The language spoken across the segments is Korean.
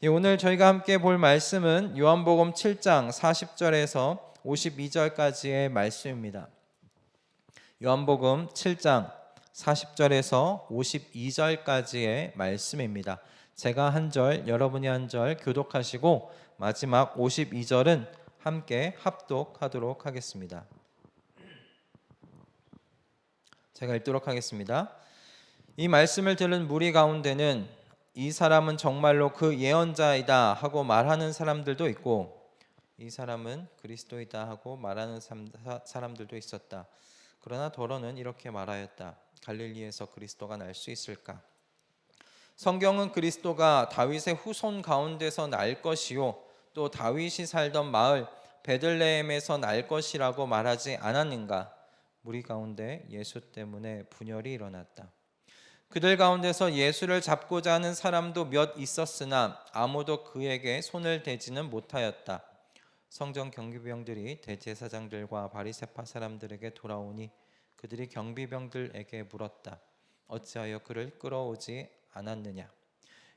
오늘 저희가 함께 볼 말씀은 요한복음 7장 40절에서 52절까지의 말씀입니다. 요한복음 7장 40절에서 52절까지의 말씀입니다. 제가 한 절, 여러분이 한 절 교독하시고 마지막 52절은 함께 합독하도록 하겠습니다. 제가 읽도록 하겠습니다. 이 말씀을 들은 무리 가운데는 이 사람은 정말로 그 예언자이다 하고 말하는 사람들도 있고, 이 사람은 그리스도이다 하고 말하는 사람들도 있었다. 그러나 더러는 이렇게 말하였다. 갈릴리에서 그리스도가 날 수 있을까? 성경은 그리스도가 다윗의 후손 가운데서 날 것이요, 또 다윗이 살던 마을 베들레헴에서 날 것이라고 말하지 않았는가? 무리 가운데 예수 때문에 분열이 일어났다. 그들 가운데서 예수를 잡고자 하는 사람도 몇 있었으나 아무도 그에게 손을 대지는 못하였다. 성전 경비병들이 대제사장들과 바리새파 사람들에게 돌아오니 그들이 경비병들에게 물었다. 어찌하여 그를 끌어오지 않았느냐?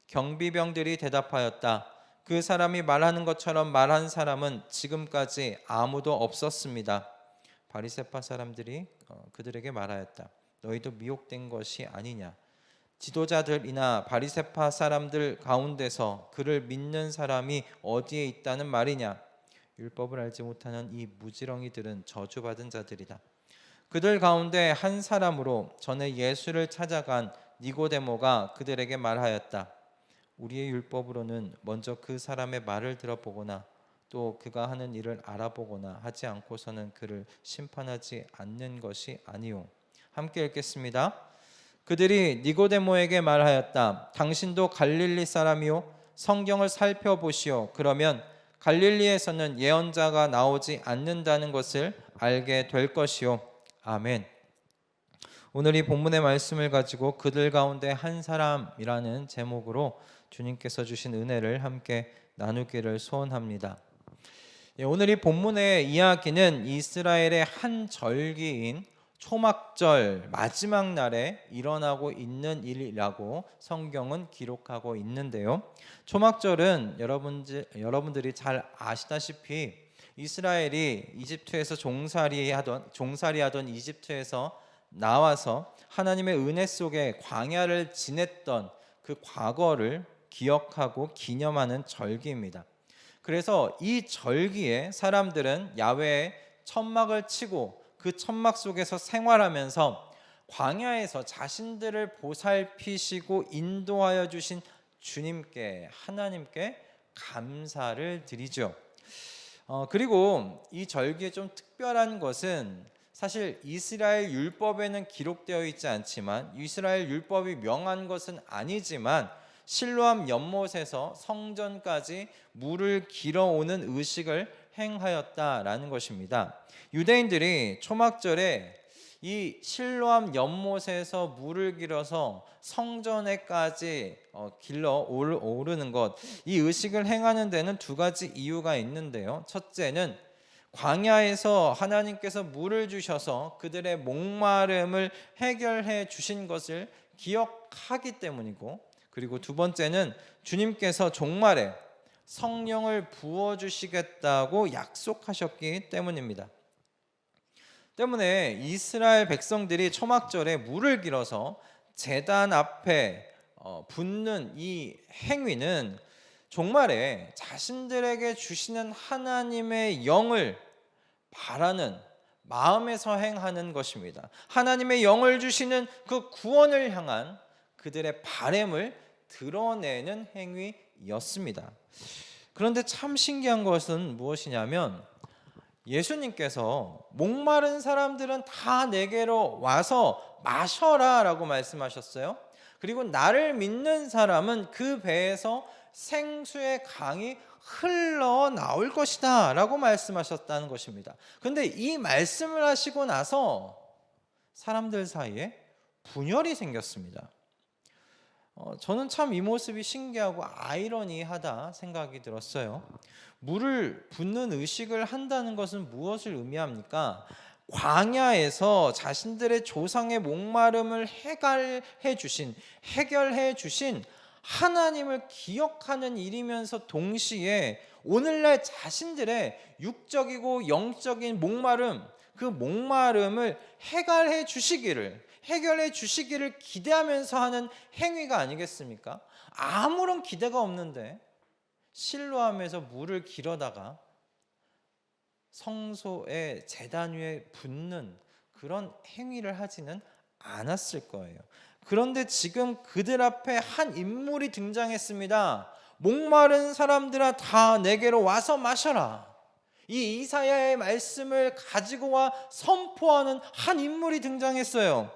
경비병들이 대답하였다. 그 사람이 말하는 것처럼 말한 사람은 지금까지 아무도 없었습니다. 바리새파 사람들이 그들에게 말하였다. 너희도 미혹된 것이 아니냐? 지도자들이나 바리새파 사람들 가운데서 그를 믿는 사람이 어디에 있다는 말이냐? 율법을 알지 못하는 이 무지렁이들은 저주받은 자들이다. 그들 가운데 한 사람으로 전에 예수를 찾아간 니고데모가 그들에게 말하였다. 우리의 율법으로는 먼저 그 사람의 말을 들어보거나 또 그가 하는 일을 알아보거나 하지 않고서는 그를 심판하지 않는 것이 아니오. 함께 읽겠습니다. 그들이 니고데모에게 말하였다. 당신도 갈릴리 사람이요? 성경을 살펴보시오. 그러면 갈릴리에서는 예언자가 나오지 않는다는 것을 알게 될 것이오. 아멘. 오늘 이 본문의 말씀을 가지고 그들 가운데 한 사람이라는 제목으로 주님께서 주신 은혜를 함께 나누기를 소원합니다. 오늘 이 본문의 이야기는 이스라엘의 한 절기인 초막절 마지막 날에 일어나고 있는 일이라고 성경은 기록하고 있는데요. 초막절은 여러분들이 잘 아시다시피 이스라엘이 이집트에서 종살이하던 이집트에서 나와서 하나님의 은혜 속에 광야를 지냈던 그 과거를 기억하고 기념하는 절기입니다. 그래서 이 절기에 사람들은 야훼의 천막을 치고 그 천막 속에서 생활하면서 광야에서 자신들을 보살피시고 인도하여 주신 주님께, 하나님께 감사를 드리죠. 그리고 이 절기에 좀 특별한 것은 사실 이스라엘 율법에는 기록되어 있지 않지만, 이스라엘 율법이 명한 것은 아니지만 실로암 연못에서 성전까지 물을 길어오는 의식을 행하였다라는 것입니다. 유대인들이 초막절에 이 실로암 연못에서 물을 길어서 성전에까지 길러 오르는 것, 이 의식을 행하는 데는 두 가지 이유가 있는데요. 첫째는 광야에서 하나님께서 물을 주셔서 그들의 목마름을 해결해 주신 것을 기억하기 때문이고, 그리고 두 번째는 주님께서 종말에 성령을 부어주시겠다고 약속하셨기 때문입니다. 때문에 이스라엘 백성들이 초막절에 물을 길어서 제단 앞에 붓는 이 행위는 종말에 자신들에게 주시는 하나님의 영을 바라는 마음에서 행하는 것입니다. 하나님의 영을 주시는 그 구원을 향한 그들의 바램을 드러내는 행위였습니다. 그런데 참 신기한 것은 무엇이냐면, 예수님께서 목마른 사람들은 다 내게로 와서 마셔라 라고 말씀하셨어요. 그리고 나를 믿는 사람은 그 배에서 생수의 강이 흘러나올 것이다 라고 말씀하셨다는 것입니다. 그런데 이 말씀을 하시고 나서 사람들 사이에 분열이 생겼습니다. 저는 참 이 모습이 신기하고 아이러니하다 생각이 들었어요. 물을 붓는 의식을 한다는 것은 무엇을 의미합니까? 광야에서 자신들의 조상의 목마름을 해결해 주신 하나님을 기억하는 일이면서 동시에 오늘날 자신들의 육적이고 영적인 목마름, 그 목마름을 해결해 주시기를 기대하면서 하는 행위가 아니겠습니까? 아무런 기대가 없는데 실로암에서 물을 길어다가 성소의 제단 위에 붓는 그런 행위를 하지는 않았을 거예요. 그런데 지금 그들 앞에 한 인물이 등장했습니다. 목마른 사람들아 다 내게로 와서 마셔라. 이 이사야의 말씀을 가지고 와 선포하는 한 인물이 등장했어요.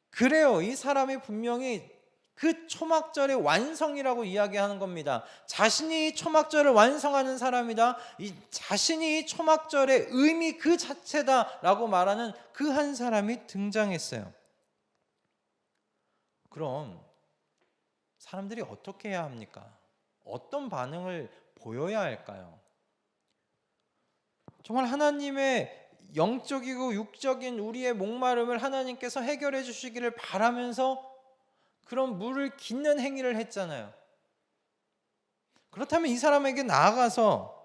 그래요. 이 사람이 분명히 그 초막절의 완성이라고 이야기하는 겁니다. 자신이 이 초막절을 완성하는 사람이다. 이 자신이 이 초막절의 의미 그 자체다라고 말하는 그 한 사람이 등장했어요. 그럼 사람들이 어떻게 해야 합니까? 어떤 반응을 보여야 할까요? 정말 하나님의 영적이고 육적인 우리의 목마름을 하나님께서 해결해 주시기를 바라면서 그런 물을 깃는 행위를 했잖아요. 그렇다면 이 사람에게 나아가서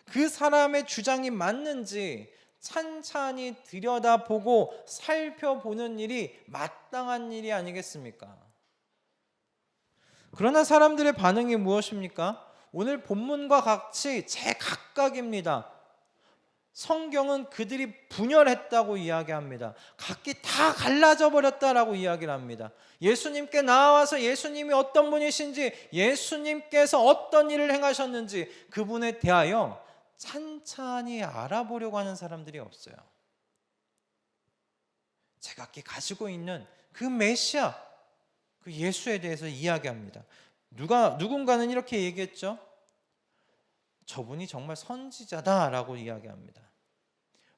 그 사람의 주장이 맞는지 찬찬히 들여다보고 살펴보는 일이 마땅한 일이 아니겠습니까? 그러나 사람들의 반응이 무엇입니까? 오늘 본문과 같이 제각각입니다. 성경은 그들이 분열했다고 이야기합니다. 각기 다 갈라져 버렸다라고 이야기를 합니다. 예수님께 나와서 예수님이 어떤 분이신지, 예수님께서 어떤 일을 행하셨는지 그분에 대하여 찬찬히 알아보려고 하는 사람들이 없어요. 제각기 가지고 있는 그 메시아, 그 예수에 대해서 이야기합니다. 누군가는 이렇게 얘기했죠. 저분이 정말 선지자다라고 이야기합니다.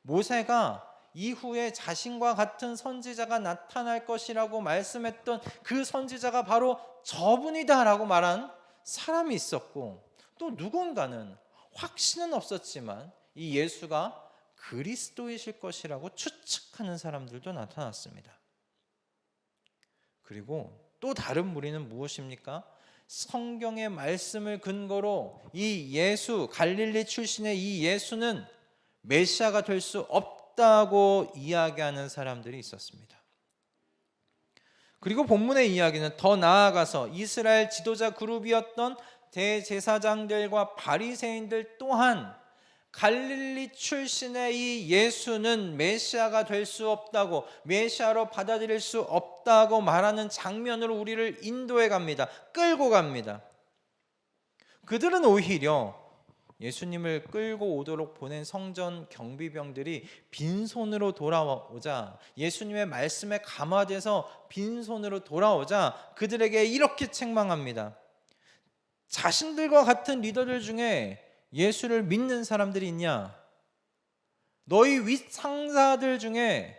모세가 이후에 자신과 같은 선지자가 나타날 것이라고 말씀했던 그 선지자가 바로 저분이다라고 말한 사람이 있었고, 또 누군가는 확신은 없었지만 이 예수가 그리스도이실 것이라고 추측하는 사람들도 나타났습니다. 그리고 또 다른 무리는 무엇입니까? 성경의 말씀을 근거로 이 예수, 갈릴리 출신의 이 예수는 메시아가 될 수 없다고 이야기하는 사람들이 있었습니다. 그리고 본문의 이야기는 더 나아가서 이스라엘 지도자 그룹이었던 대제사장들과 바리새인들 또한 갈릴리 출신의 이 예수는 메시아가 될 수 없다고, 메시아로 받아들일 수 없다고 말하는 장면으로 우리를 인도해 갑니다. 끌고 갑니다. 그들은 오히려 예수님을 끌고 오도록 보낸 성전 경비병들이 빈손으로 돌아오자, 예수님의 말씀에 감화돼서 빈손으로 돌아오자 그들에게 이렇게 책망합니다. 자신들과 같은 리더들 중에 예수를 믿는 사람들이 있냐? 너희 윗 상사들 중에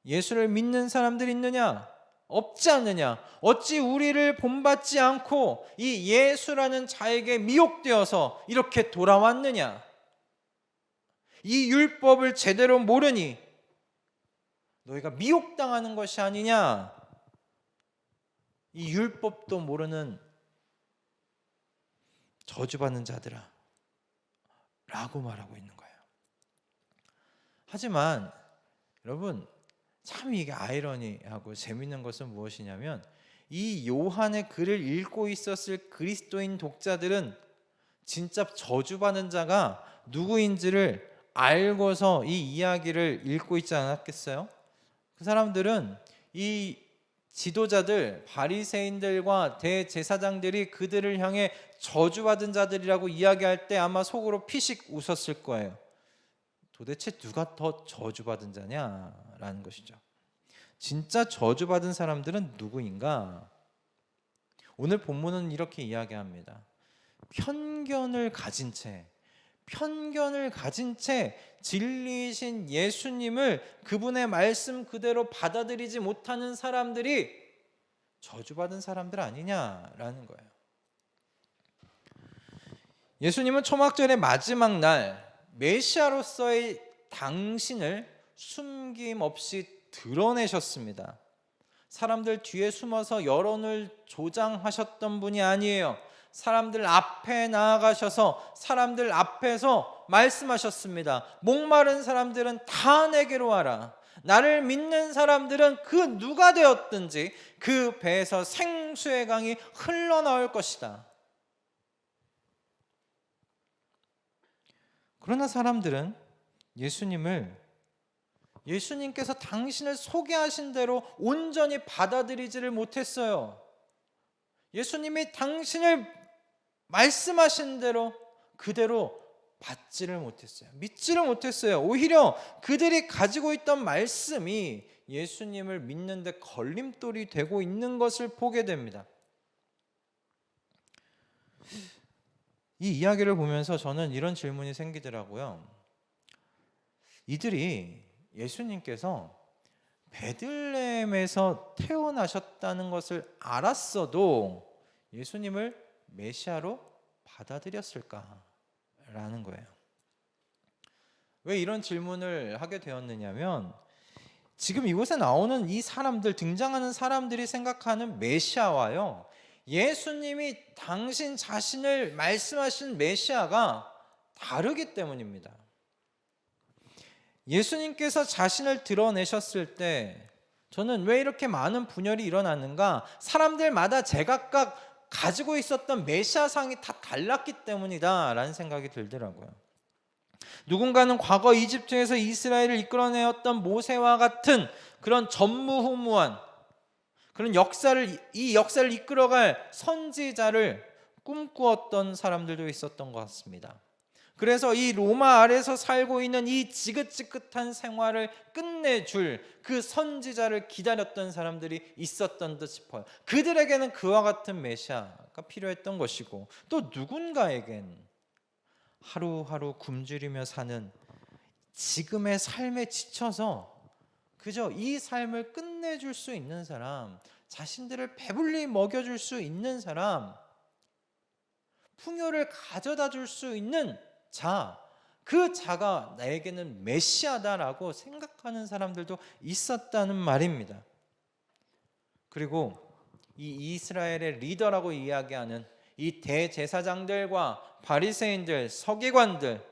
예수를 믿는 사람들이 있느냐? 없지 않느냐? 어찌 우리를 본받지 않고 이 예수라는 자에게 미혹되어서 이렇게 돌아왔느냐? 이 율법을 제대로 모르니 너희가 미혹당하는 것이 아니냐? 이 율법도 모르는 저주받는 자들아 라고 말하고 있는 거예요. 하지만 여러분, 참 이게 아이러니하고 재밌는 것은 무엇이냐면 이 요한의 글을 읽고 있었을 그리스도인 독자들은 진짜 저주받은 자가 누구인지를 알고서 이 이야기를 읽고 있지 않았겠어요? 그 사람들은 이 지도자들, 바리새인들과 대제사장들이 그들을 향해 저주받은 자들이라고 이야기할 때 아마 속으로 피식 웃었을 거예요. 도대체 누가 더 저주받은 자냐라는 것이죠. 진짜 저주받은 사람들은 누구인가? 오늘 본문은 이렇게 이야기합니다. 편견을 가진 채 진리이신 예수님을 그분의 말씀 그대로 받아들이지 못하는 사람들이 저주받은 사람들 아니냐라는 거예요. 예수님은 초막절의 마지막 날 메시아로서의 당신을 숨김없이 드러내셨습니다. 사람들 뒤에 숨어서 여론을 조장하셨던 분이 아니에요. 사람들 앞에 나아가셔서 사람들 앞에서 말씀하셨습니다. 목마른 사람들은 다 내게로 와라. 나를 믿는 사람들은 그 누가 되었든지 그 배에서 생수의 강이 흘러나올 것이다. 그러나 사람들은 예수님께서 당신을 소개하신 대로 온전히 받아들이지를 못했어요. 예수님이 당신을 말씀하신 대로 그대로 받지를 못했어요. 믿지를 못했어요. 오히려 그들이 가지고 있던 말씀이 예수님을 믿는 데 걸림돌이 되고 있는 것을 보게 됩니다. 이 이야기를 보면서 저는 이런 질문이 생기더라고요. 이들이 예수님께서 베들레헴에서 태어나셨다는 것을 알았어도 예수님을 메시아로 받아들였을까라는 거예요. 왜 이런 질문을 하게 되었느냐면 지금 이곳에 나오는 이 사람들, 등장하는 사람들이 생각하는 메시아와요, 예수님이 당신 자신을 말씀하신 메시아가 다르기 때문입니다. 예수님께서 자신을 드러내셨을 때 저는 왜 이렇게 많은 분열이 일어났는가? 사람들마다 제각각 가지고 있었던 메시아상이 다 달랐기 때문이다 라는 생각이 들더라고요. 누군가는 과거 이집트에서 이스라엘을 이끌어내었던 모세와 같은 그런 전무후무한 그런 이 역사를 이끌어갈 선지자를 꿈꾸었던 사람들도 있었던 것 같습니다. 그래서 이 로마 아래서 살고 있는 이 지긋지긋한 생활을 끝내줄 그 선지자를 기다렸던 사람들이 있었던 듯 싶어요. 그들에게는 그와 같은 메시아가 필요했던 것이고, 또 누군가에겐 하루하루 굶주리며 사는 지금의 삶에 지쳐서 그저 이 삶을 끝내줄 수 있는 사람, 자신들을 배불리 먹여줄 수 있는 사람, 풍요를 가져다 줄 수 있는 자, 그 자가 나에게는 메시아다라고 생각하는 사람들도 있었다는 말입니다. 그리고 이 이스라엘의 리더라고 이야기하는 이 대제사장들과 바리새인들, 서기관들,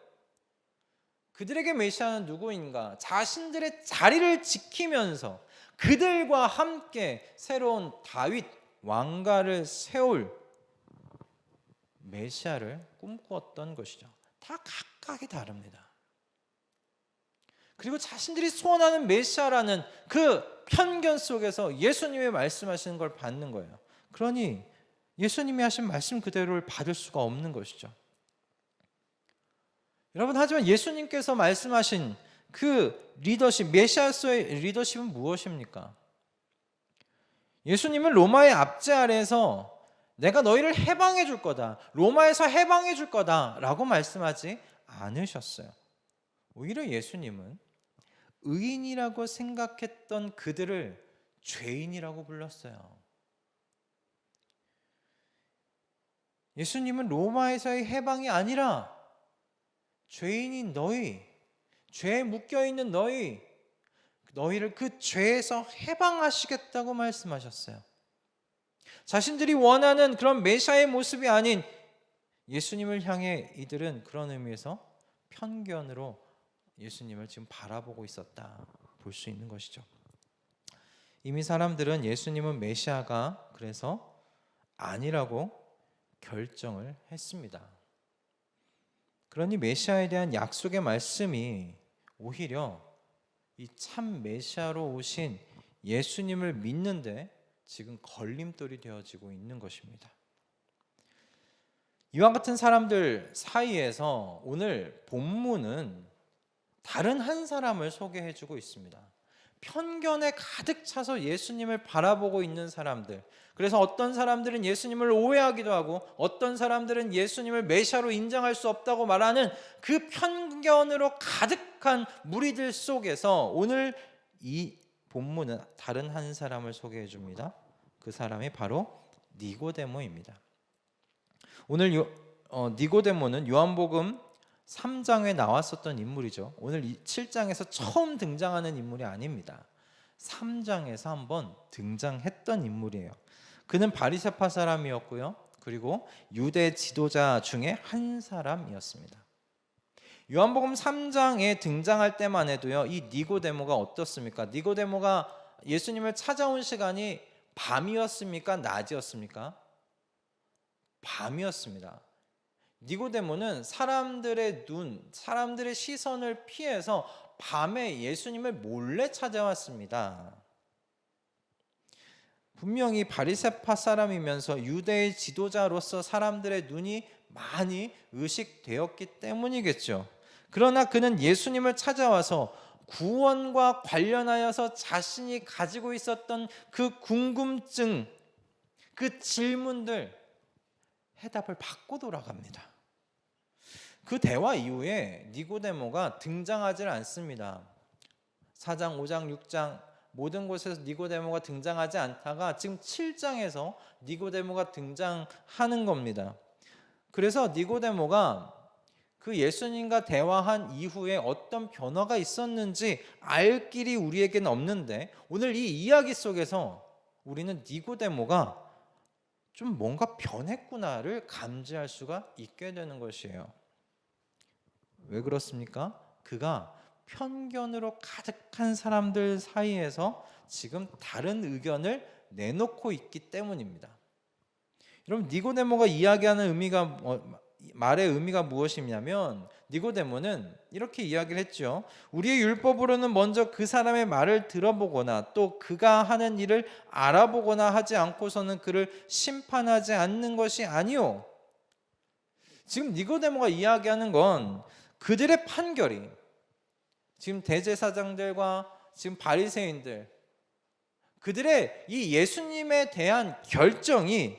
그들에게 메시아는 누구인가? 자신들의 자리를 지키면서 그들과 함께 새로운 다윗 왕가를 세울 메시아를 꿈꾸었던 것이죠. 다 각각이 다릅니다. 그리고 자신들이 소원하는 메시아라는 그 편견 속에서 예수님이 말씀하시는 걸 받는 거예요. 그러니 예수님이 하신 말씀 그대로를 받을 수가 없는 것이죠. 여러분, 하지만 예수님께서 말씀하신 그 리더십, 메시아로서의 리더십은 무엇입니까? 예수님은 로마의 압제 아래에서 내가 너희를 해방해 줄 거다, 로마에서 해방해 줄 거다 라고 말씀하지 않으셨어요. 오히려 예수님은 의인이라고 생각했던 그들을 죄인이라고 불렀어요. 예수님은 로마에서의 해방이 아니라 죄인인 너희, 죄에 묶여있는 너희를 그 죄에서 해방하시겠다고 말씀하셨어요. 자신들이 원하는 그런 메시아의 모습이 아닌 예수님을 향해 이들은 그런 의미에서 편견으로 예수님을 지금 바라보고 있었다 볼 수 있는 것이죠. 이미 사람들은 예수님은 메시아가 그래서 아니라고 결정을 했습니다. 그러니 메시아에 대한 약속의 말씀이 오히려 이 참 메시아로 오신 예수님을 믿는데 지금 걸림돌이 되어지고 있는 것입니다. 이와 같은 사람들 사이에서 오늘 본문은 다른 한 사람을 소개해주고 있습니다. 편견에 가득 차서 예수님을 바라보고 있는 사람들, 그래서 어떤 사람들은 예수님을 오해하기도 하고 어떤 사람들은 예수님을 메시아로 인정할 수 없다고 말하는 그 편견으로 가득한 무리들 속에서 오늘 이 본문은 다른 한 사람을 소개해 줍니다. 그 사람이 바로 니고데모입니다. 오늘 니고데모는 요한복음 3장에 나왔었던 인물이죠. 오늘 7장에서 처음 등장하는 인물이 아닙니다. 3장에서 한번 등장했던 인물이에요. 그는 바리새파 사람이었고요. 그리고 유대 지도자 중에 한 사람이었습니다. 요한복음 3장에 등장할 때만 해도요, 이 니고데모가 어떻습니까? 니고데모가 예수님을 찾아온 시간이 밤이었습니까? 낮이었습니까? 밤이었습니다. 니고데모는 사람들의 사람들의 시선을 피해서 밤에 예수님을 몰래 찾아왔습니다. 분명히 바리새파 사람이면서 유대의 지도자로서 사람들의 눈이 많이 의식되었기 때문이겠죠. 그러나 그는 예수님을 찾아와서 구원과 관련하여서 자신이 가지고 있었던 그 궁금증, 그 질문들 해답을 받고 돌아갑니다. 그 대화 이후에 니고데모가 등장하지 않습니다. 4장, 5장, 6장 모든 곳에서 니고데모가 등장하지 않다가 지금 7장에서 니고데모가 등장하는 겁니다. 그래서 니고데모가 그 예수님과 대화한 이후에 어떤 변화가 있었는지 알 길이 우리에게는 없는데, 오늘 이 이야기 속에서 우리는 니고데모가 좀 뭔가 변했구나를 감지할 수가 있게 되는 것이에요. 왜 그렇습니까? 그가 편견으로 가득한 사람들 사이에서 지금 다른 의견을 내놓고 있기 때문입니다. 여러분, 니고데모가 이야기하는 말의 의미가 무엇이냐면, 니고데모는 이렇게 이야기를 했죠. 우리의 율법으로는 먼저 그 사람의 말을 들어보거나 또 그가 하는 일을 알아보거나 하지 않고서는 그를 심판하지 않는 것이 아니요. 지금 니고데모가 이야기하는 건 그들의 판결이, 지금 대제사장들과 지금 바리새인들, 그들의 이 예수님에 대한 결정이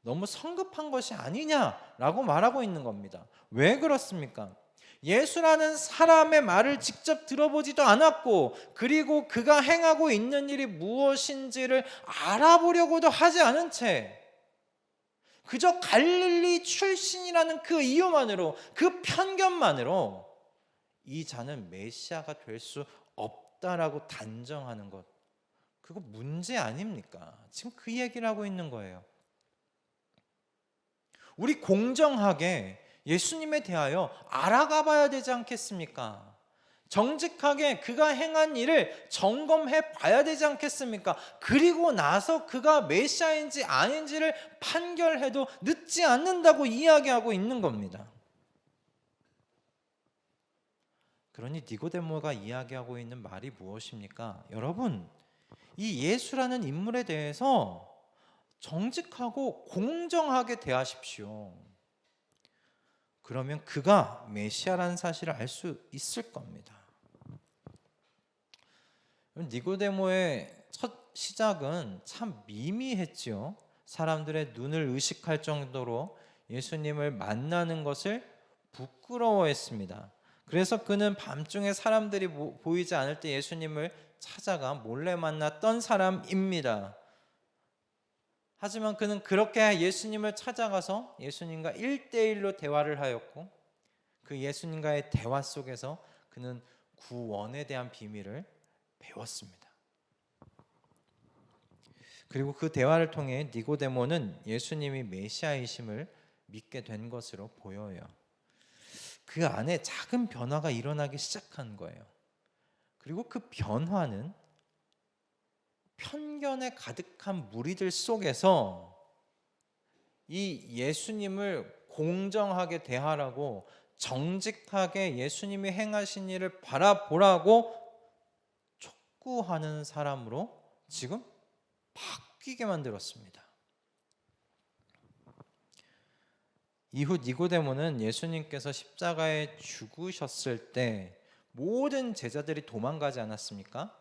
너무 성급한 것이 아니냐라고 말하고 있는 겁니다. 왜 그렇습니까? 예수라는 사람의 말을 직접 들어보지도 않았고, 그리고 그가 행하고 있는 일이 무엇인지를 알아보려고도 하지 않은 채 그저 갈릴리 출신이라는 그 이유만으로, 그 편견만으로 이 자는 메시아가 될 수 없다라고 단정하는 것, 그거 문제 아닙니까? 지금 그 얘기를 하고 있는 거예요. 우리 공정하게 예수님에 대하여 알아가 봐야 되지 않겠습니까? 정직하게 그가 행한 일을 점검해 봐야 되지 않겠습니까? 그리고 나서 그가 메시아인지 아닌지를 판결해도 늦지 않는다고 이야기하고 있는 겁니다. 그러니 니고데모가 이야기하고 있는 말이 무엇입니까? 여러분, 이 예수라는 인물에 대해서 정직하고 공정하게 대하십시오. 그러면 그가 메시아라는 사실을 알 수 있을 겁니다. 니고데모의 첫 시작은 참 미미했지요. 사람들의 눈을 의식할 정도로 예수님을 만나는 것을 부끄러워했습니다. 그래서 그는 밤중에 사람들이 보이지 않을 때 예수님을 찾아가 몰래 만났던 사람입니다. 하지만 그는 그렇게 예수님을 찾아가서 예수님과 1대1로 대화를 하였고, 그 예수님과의 대화 속에서 그는 구원에 대한 비밀을 배웠습니다. 그리고 그 대화를 통해 니고데모는 예수님이 메시아이심을 믿게 된 것으로 보여요. 그 안에 작은 변화가 일어나기 시작한 거예요. 그리고 그 변화는 편견에 가득한 무리들 속에서 이 예수님을 공정하게 대하라고, 정직하게 예수님이 행하신 일을 바라보라고 촉구하는 사람으로 지금 바뀌게 만들었습니다. 이후 니고데모는 예수님께서 십자가에 죽으셨을 때 모든 제자들이 도망가지 않았습니까?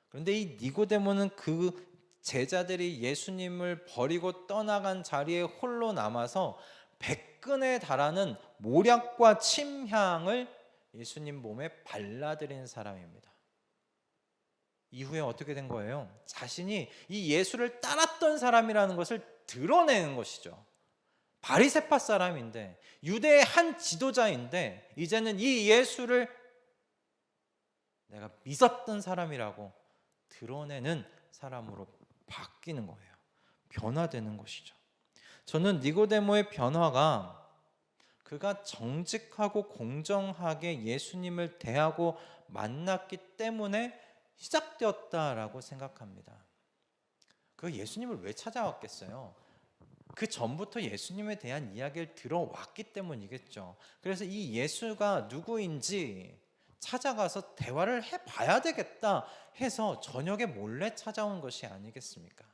그런데 이 니고데모는 그 제자들이 예수님을 버리고 떠나간 자리에 홀로 남아서 100근에 달하는 모략과 침향을 예수님 몸에 발라드린 사람입니다. 이후에 어떻게 된 거예요? 자신이 이 예수를 따랐던 사람이라는 것을 드러내는 것이죠. 바리새파 사람인데, 유대의 한 지도자인데, 이제는 이 예수를 내가 믿었던 사람이라고 드러내는 사람으로 바뀌는 거예요. 변화되는 것이죠. 저는 니고데모의 변화가 그가 정직하고 공정하게 예수님을 대하고 만났기 때문에 시작되었다라고 생각합니다. 그 예수님을 왜 찾아왔겠어요? 그 전부터 예수님에 대한 이야기를 들어왔기 때문이겠죠. 그래서 이 예수가 누구인지 찾아가서 대화를 해봐야 되겠다 해서 저녁에 몰래 찾아온 것이 아니겠습니까?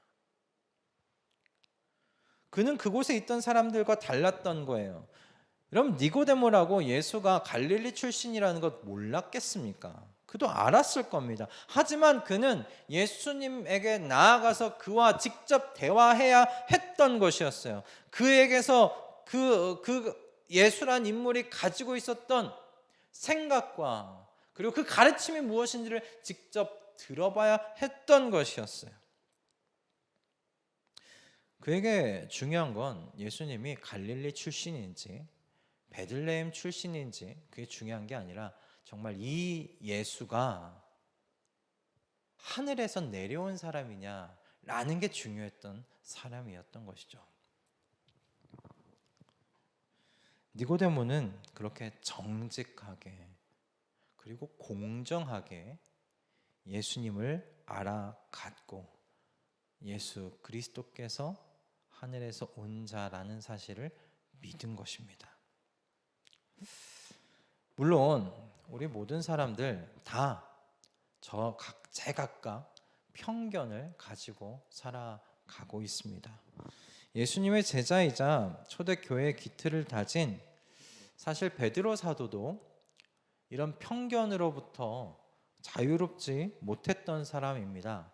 그는 그곳에 있던 사람들과 달랐던 거예요. 그럼 니고데모라고 예수가 갈릴리 출신이라는 것 몰랐겠습니까? 그도 알았을 겁니다. 하지만 그는 예수님에게 나아가서 그와 직접 대화해야 했던 것이었어요. 그에게서 그 예수란 인물이 가지고 있었던 생각과 그리고 그 가르침이 무엇인지를 직접 들어봐야 했던 것이었어요. 그에게 중요한 건 예수님이 갈릴리 출신인지 베들레헴 출신인지 그게 중요한 게 아니라 정말 이 예수가 하늘에서 내려온 사람이냐라는 게 중요했던 사람이었던 것이죠. 니고데모는 그렇게 정직하게 그리고 공정하게 예수님을 알아갔고 예수 그리스도께서 하늘에서 온 자라는 사실을 믿은 것입니다. 물론 우리 모든 사람들 다 제각각 편견을 가지고 살아가고 있습니다. 예수님의 제자이자 초대교회의 기틀을 다진 사실 베드로 사도도 이런 편견으로부터 자유롭지 못했던 사람입니다.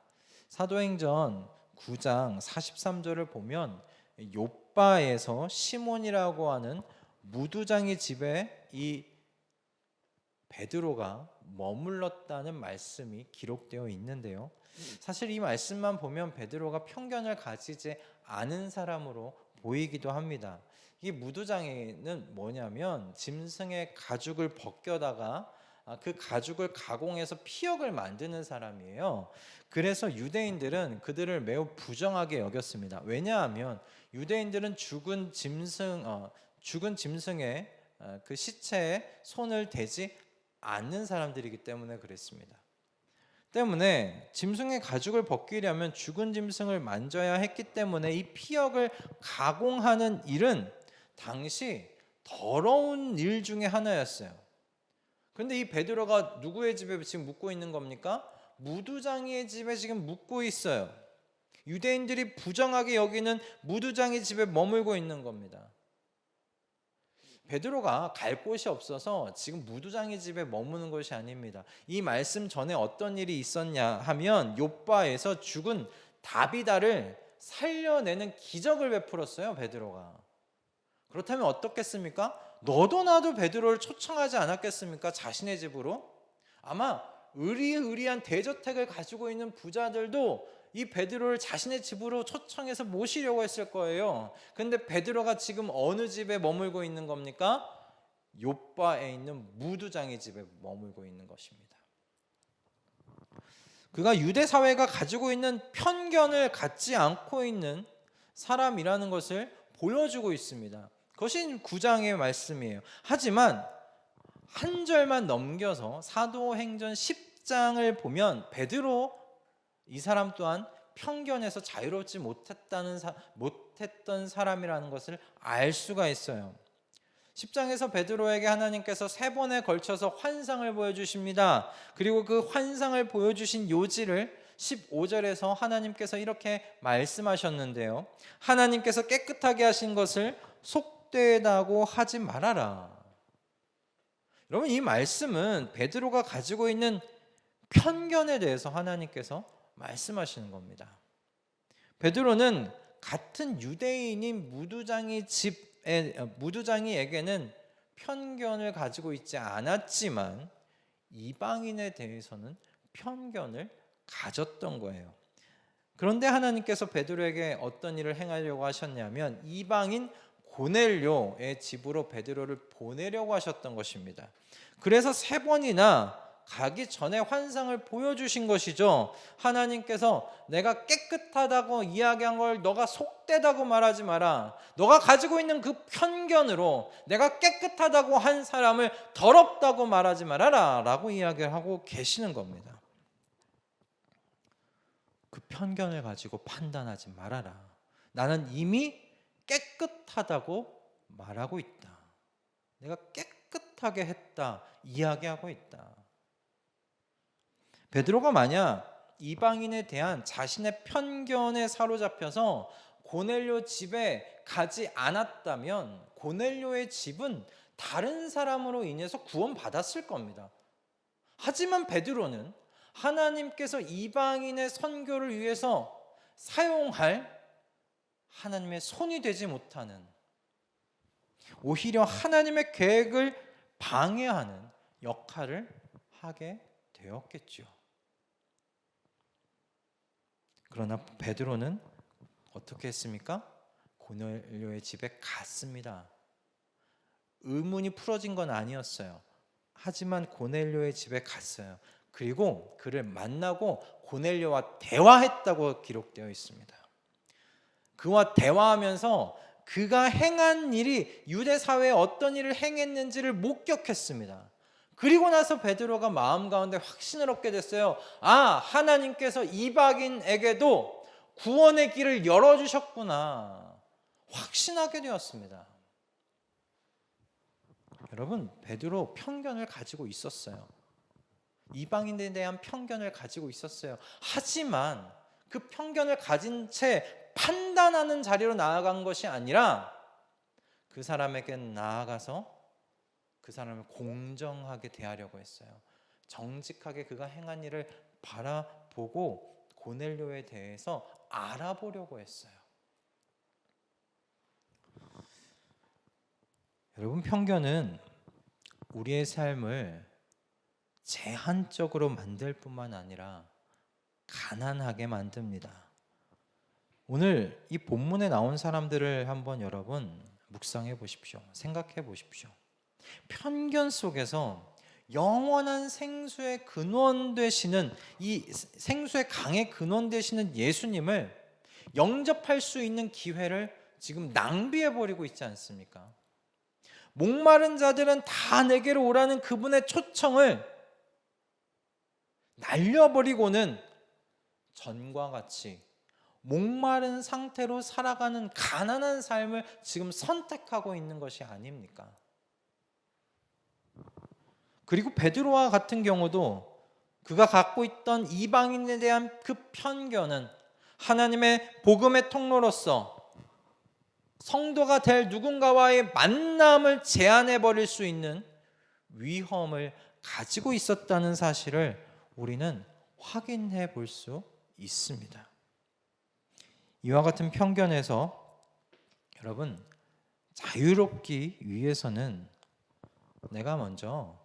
사도행전 9장 43절을 보면 욥바에서 시몬이라고 하는 무두장의 집에 이 베드로가 머물렀다는 말씀이 기록되어 있는데요. 사실 이 말씀만 보면 베드로가 편견을 가지지 않은 사람으로 보이기도 합니다. 이 무두장에는 뭐냐면 짐승의 가죽을 벗겨다가 그 가죽을 가공해서 피역을 만드는 사람이에요. 그래서 유대인들은 그들을 매우 부정하게 여겼습니다. 왜냐하면 유대인들은 죽은 짐승의 그 시체에 손을 대지 않는 사람들이기 때문에 그랬습니다. 때문에 짐승의 가죽을 벗기려면 죽은 짐승을 만져야 했기 때문에 이 피역을 가공하는 일은 당시 더러운 일 중에 하나였어요. 그런데 이 베드로가 누구의 집에 지금 묵고 있는 겁니까? 무두장이의 집에 지금 묵고 있어요. 유대인들이 부정하게 여기는 무두장이 집에 머물고 있는 겁니다. 베드로가 갈 곳이 없어서 지금 무두장이 집에 머무는 것이 아닙니다. 이 말씀 전에 어떤 일이 있었냐 하면 욥바에서 죽은 다비다를 살려내는 기적을 베풀었어요, 베드로가. 그렇다면 어떻겠습니까? 너도 나도 베드로를 초청하지 않았겠습니까? 자신의 집으로. 아마 의리의리한 대저택을 가지고 있는 부자들도 이 베드로를 자신의 집으로 초청해서 모시려고 했을 거예요. 근데 베드로가 지금 어느 집에 머물고 있는 겁니까? 욥바에 있는 무두장의 집에 머물고 있는 것입니다. 그가 유대 사회가 가지고 있는 편견을 갖지 않고 있는 사람이라는 것을 보여주고 있습니다. 그것이 9장의 말씀이에요. 하지만 한 절만 넘겨서 사도행전 10장을 보면 베드로 이 사람 또한 편견에서 자유롭지 못했던 사람이라는 것을 알 수가 있어요. 10장에서 베드로에게 하나님께서 3번에 걸쳐서 환상을 보여주십니다. 그리고 그 환상을 보여주신 요지를 15절에서 하나님께서 이렇게 말씀하셨는데요. 하나님께서 깨끗하게 하신 것을 속되다고 하지 말아라. 여러분, 이 말씀은 베드로가 가지고 있는 편견에 대해서 하나님께서 말씀하시는 겁니다. 베드로는 같은 유대인인 무두장이에게는 편견을 가지고 있지 않았지만 이방인에 대해서는 편견을 가졌던 거예요. 그런데 하나님께서 베드로에게 어떤 일을 행하려고 하셨냐면 이방인 고넬료의 집으로 베드로를 보내려고 하셨던 것입니다. 그래서 3번이나 가기 전에 환상을 보여주신 것이죠. 하나님께서 내가 깨끗하다고 이야기한 걸 너가 속되다고 말하지 마라. 너가 가지고 있는 그 편견으로 내가 깨끗하다고 한 사람을 더럽다고 말하지 말아라 라고 이야기를 하고 계시는 겁니다. 그 편견을 가지고 판단하지 말아라. 나는 이미 깨끗하다고 말하고 있다. 내가 깨끗하게 했다 이야기하고 있다. 베드로가 만약 이방인에 대한 자신의 편견에 사로잡혀서 고넬료 집에 가지 않았다면 고넬료의 집은 다른 사람으로 인해서 구원받았을 겁니다. 하지만 베드로는 하나님께서 이방인의 선교를 위해서 사용할 하나님의 손이 되지 못하는, 오히려 하나님의 계획을 방해하는 역할을 하게 되었겠죠. 그러나 베드로는 어떻게 했습니까? 고넬료의 집에 갔습니다. 의문이 풀어진 건 아니었어요. 하지만 고넬료의 집에 갔어요. 그리고 그를 만나고 고넬료와 대화했다고 기록되어 있습니다. 그와 대화하면서 그가 행한 일이 유대 사회에 어떤 일을 행했는지를 목격했습니다. 그리고 나서 베드로가 마음 가운데 확신을 얻게 됐어요. 하나님께서 이방인에게도 구원의 길을 열어주셨구나. 확신하게 되었습니다. 여러분, 베드로 편견을 가지고 있었어요. 이방인에 대한 편견을 가지고 있었어요. 하지만 그 편견을 가진 채 판단하는 자리로 나아간 것이 아니라 그 사람에게 나아가서 그 사람을 공정하게 대하려고 했어요. 정직하게 그가 행한 일을 바라보고 고넬료에 대해서 알아보려고 했어요. 여러분, 편견은 우리의 삶을 제한적으로 만들 뿐만 아니라 가난하게 만듭니다. 오늘 이 본문에 나온 사람들을 한번 여러분 묵상해 보십시오. 생각해 보십시오. 편견 속에서 영원한 생수의 근원 되시는, 이 생수의 강의 근원 되시는 예수님을 영접할 수 있는 기회를 지금 낭비해 버리고 있지 않습니까? 목마른 자들은 다 내게로 오라는 그분의 초청을 날려버리고는 전과 같이 목마른 상태로 살아가는 가난한 삶을 지금 선택하고 있는 것이 아닙니까? 그리고 베드로와 같은 경우도 그가 갖고 있던 이방인에 대한 그 편견은 하나님의 복음의 통로로서 성도가 될 누군가와의 만남을 제한해 버릴 수 있는 위험을 가지고 있었다는 사실을 우리는 확인해 볼 수 있습니다. 이와 같은 편견에서 여러분 자유롭기 위해서는 내가 먼저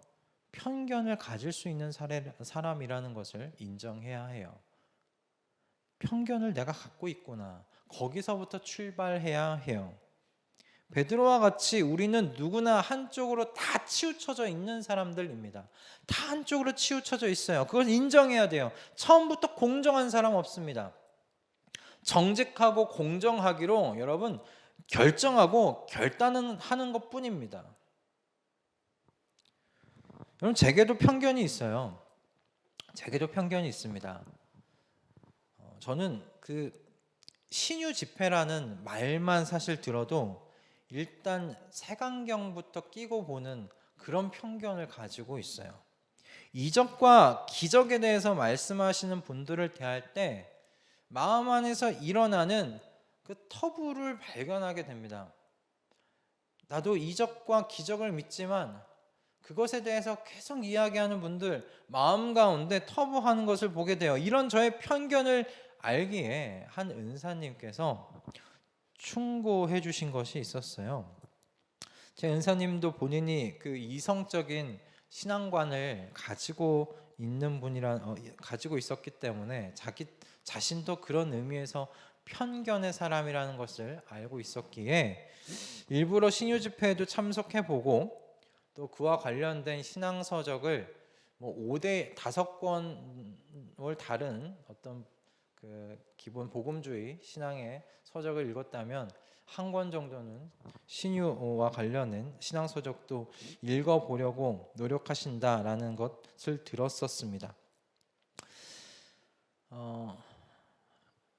편견을 가질 수 있는 사람이라는 것을 인정해야 해요. 편견을 내가 갖고 있구나. 거기서부터 출발해야 해요. 베드로와 같이 우리는 누구나 한쪽으로 다 치우쳐져 있는 사람들입니다. 다 한쪽으로 치우쳐져 있어요. 그걸 인정해야 돼요. 처음부터 공정한 사람 없습니다. 정직하고 공정하기로 여러분 결정하고 결단은 하는 것뿐입니다. 여러분, 제게도 편견이 있어요. 제게도 편견이 있습니다. 저는 그 신유 집회라는 말만 사실 들어도 일단 색안경부터 끼고 보는 그런 편견을 가지고 있어요. 이적과 기적에 대해서 말씀하시는 분들을 대할 때 마음 안에서 일어나는 그 터부를 발견하게 됩니다. 나도 이적과 기적을 믿지만 그것에 대해서 계속 이야기하는 분들 마음 가운데 터부하는 것을 보게 돼요. 이런 저의 편견을 알기에 한 은사님께서 충고해 주신 것이 있었어요. 제 은사님도 본인이 그 이성적인 신앙관을 가지고 가지고 있었기 때문에 자기 자신도 그런 의미에서 편견의 사람이라는 것을 알고 있었기에 일부러 신유 집회에도 참석해 보고 또 그와 관련된 신앙 서적을 뭐 5대 5권을 다른 어떤 그 기본 복음주의 신앙의 서적을 읽었다면 한 권 정도는 신유와 관련된 신앙 서적도 읽어보려고 노력하신다라는 것을 들었었습니다.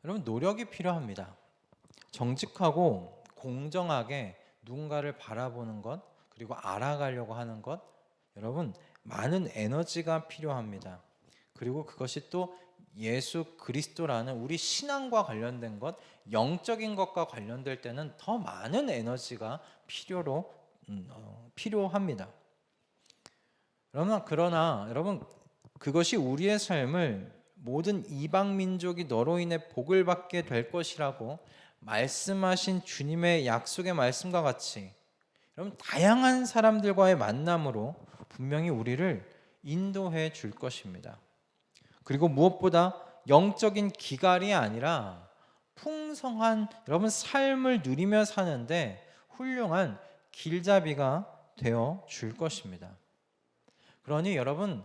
여러분, 노력이 필요합니다. 정직하고 공정하게 누군가를 바라보는 것, 그리고 알아가려고 하는 것, 여러분, 많은 에너지가 필요합니다. 그리고 그것이 또 예수 그리스도라는 우리 신앙과 관련된 것, 영적인 것과 관련될 때는 더 많은 에너지가 필요합니다. 그러나 여러분, 그것이 우리의 삶을 모든 이방 민족이 너로 인해 복을 받게 될 것이라고 말씀하신 주님의 약속의 말씀과 같이 여러분, 다양한 사람들과의 만남으로 분명히 우리를 인도해 줄 것입니다. 그리고 무엇보다 영적인 기갈이 아니라 풍성한 여러분 삶을 누리며 사는데 훌륭한 길잡이가 되어 줄 것입니다. 그러니 여러분,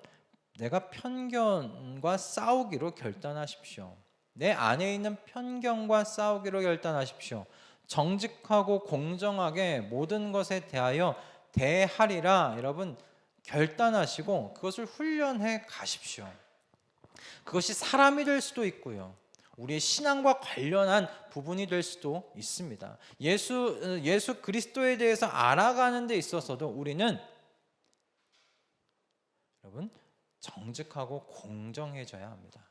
내가 편견과 싸우기로 결단하십시오. 내 안에 있는 편견과 싸우기로 결단하십시오. 정직하고 공정하게 모든 것에 대하여 대하리라 여러분 결단하시고 그것을 훈련해 가십시오. 그것이 사람이 될 수도 있고요, 우리의 신앙과 관련한 부분이 될 수도 있습니다. 예수 그리스도에 대해서 알아가는 데 있어서도 우리는 여러분 정직하고 공정해져야 합니다.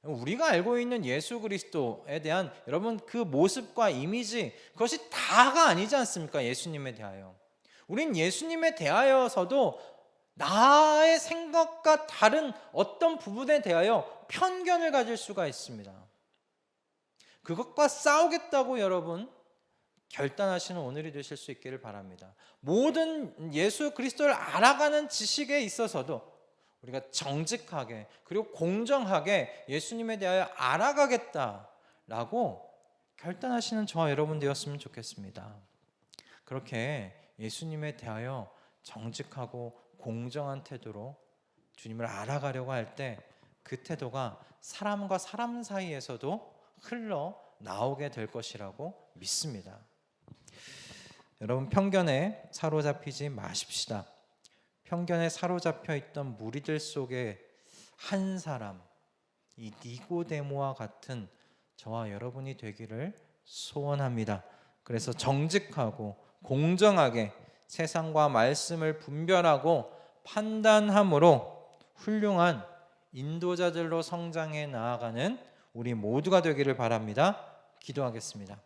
우리가 알고 있는 예수 그리스도에 대한 여러분 그 모습과 이미지, 그것이 다가 아니지 않습니까? 예수님에 대하여 우린 예수님에 대하여서도 나의 생각과 다른 어떤 부분에 대하여 편견을 가질 수가 있습니다. 그것과 싸우겠다고 여러분 결단하시는 오늘이 되실 수 있기를 바랍니다. 모든 예수 그리스도를 알아가는 지식에 있어서도 우리가 정직하게 그리고 공정하게 예수님에 대하여 알아가겠다라고 결단하시는 저와 여러분 되었으면 좋겠습니다. 그렇게 예수님에 대하여 정직하고 공정한 태도로 주님을 알아가려고 할 때 그 태도가 사람과 사람 사이에서도 흘러나오게 될 것이라고 믿습니다. 여러분, 편견에 사로잡히지 마십시다. 편견에 사로잡혀 있던 무리들 속에 한 사람, 이 니고데모와 같은 저와 여러분이 되기를 소원합니다. 그래서 정직하고 공정하게 세상과 말씀을 분별하고 판단함으로 훌륭한 인도자들로 성장해 나아가는 우리 모두가 되기를 바랍니다. 기도하겠습니다.